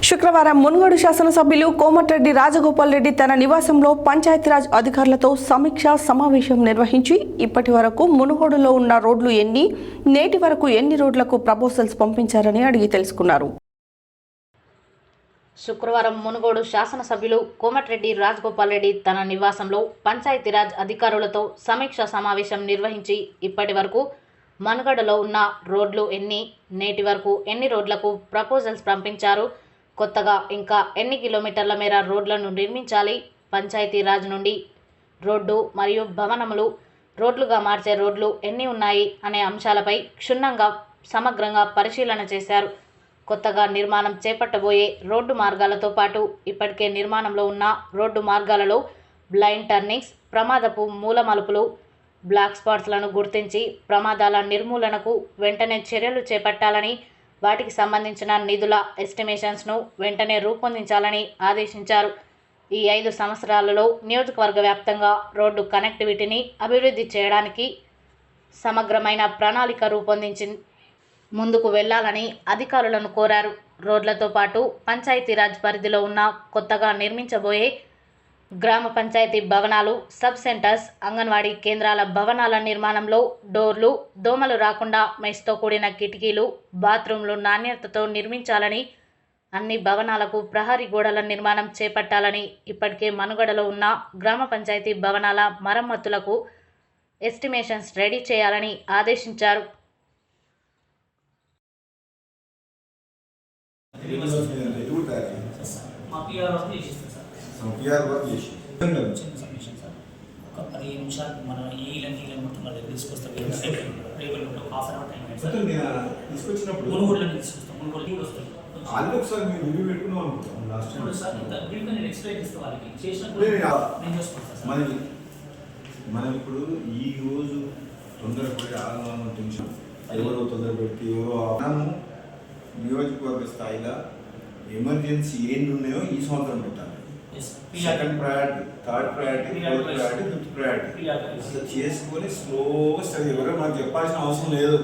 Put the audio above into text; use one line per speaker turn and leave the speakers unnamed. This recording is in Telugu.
శుక్రవారం మునుగోడు శాసనసభ్యులు కోమటిరెడ్డి రాజగోపాల్ రెడ్డి తన నివాసంలో పంచాయతీరాజ్ అధికారులతో సమీక్షా సమావేశం నిర్వహించి ఇప్పటి వరకు మునుగోడులో ఉన్న రోడ్లు ఎన్ని, నేటి వరకు ఎన్ని రోడ్లకు ప్రపోజల్స్ పంపించారని అడిగి తెలుసుకున్నారు.
శుక్రవారం మునుగోడు శాసనసభ్యులు కోమటిరెడ్డి రాజగోపాల్ రెడ్డి తన నివాసంలో పంచాయతీరాజ్ అధికారులతో సమీక్షా సమావేశం నిర్వహించి ఇప్పటి వరకు మునుగోడులో ఉన్న రోడ్లు ఎన్ని, నేటి వరకు ఎన్ని రోడ్లకు ప్రపోజల్స్ పంపించారు, కొత్తగా ఇంకా ఎన్ని కిలోమీటర్ల మేర రోడ్లను నిర్మించాలి, పంచాయతీరాజ్ నుండి రోడ్డు మరియు భవనములు రోడ్లుగా మార్చే రోడ్లు ఎన్ని ఉన్నాయి అనే అంశాలపై క్షుణ్ణంగా సమగ్రంగా పరిశీలన చేశారు. కొత్తగా నిర్మాణం చేపట్టబోయే రోడ్డు మార్గాలతో పాటు ఇప్పటికే నిర్మాణంలో ఉన్న రోడ్డు మార్గాలలో బ్లైండ్ టర్నింగ్స్, ప్రమాదపు మూల మలుపులు, బ్లాక్ స్పాట్స్లను గుర్తించి ప్రమాదాల నిర్మూలనకు వెంటనే చర్యలు చేపట్టాలని, వాటికి సంబంధించిన నిధుల ఎస్టిమేషన్స్ను వెంటనే రూపొందించాలని ఆదేశించారు. ఈ 5 సంవత్సరాలలో నియోజకవర్గ వ్యాప్తంగా రోడ్డు కనెక్టివిటీని అభివృద్ధి చేయడానికి సమగ్రమైన ప్రణాళిక రూపొందించి ముందుకు వెళ్లాలని అధికారులను కోరారు. రోడ్లతో పాటు పంచాయతీరాజ్ పరిధిలో ఉన్న కొత్తగా నిర్మించబోయే గ్రామ పంచాయతీ భవనాలు, సబ్ సెంటర్స్, అంగన్వాడీ కేంద్రాల భవనాల నిర్మాణంలో డోర్లు, దోమలు రాకుండా మెష్తో కూడిన కిటికీలు, బాత్రూంలు నాణ్యతతో నిర్మించాలని, అన్ని భవనాలకు ప్రహరీ గోడల నిర్మాణం చేపట్టాలని, ఇప్పటికే మనుగడలో ఉన్న గ్రామ పంచాయతీ భవనాల మరమ్మతులకు ఎస్టిమేషన్స్ రెడీ చేయాలని ఆదేశించారు.
చిన్న సబ్మిషన్ సార్, ఒక 15 నిమిషాలు మనం ఈలన్నీ మొత్తం వాళ్ళకి తీసుకొస్తాం. రేపు హాఫ్ అన్ అవర్ టైం
తీసుకొచ్చినప్పుడు
మునుగోడులో తీసుకొస్తాం. మునుగోడు వస్తాం
వాళ్ళు ఒకసారి మీరు రివ్యూ పెట్టుకున్నాం అనుకుంటాం. లాస్ట్ టైం
సార్ బ్రీఫ్గా నేను ఎక్స్ప్లెయిన్ చేస్తాను వాళ్ళకి చేసినప్పుడు నేను చూసుకుంటాను సార్.
మనం ఇప్పుడు ఈ రోజు తొందరపడి ఆగమనం టెన్షన్ ఎవరో తొందర పెట్టి ఎవరో మనము నియోజకవర్గ స్థాయిలో ఎమర్జెన్సీ ఏంటి ఉన్నాయో ఈ సంవత్సరం పెట్టాలి. Second priority, third priority, fourth priority, fifth priority అట్లా చేసుకొని స్లోగా స్టడీ. ఎవరో మనకు చెప్పాల్సిన అవసరం లేదు.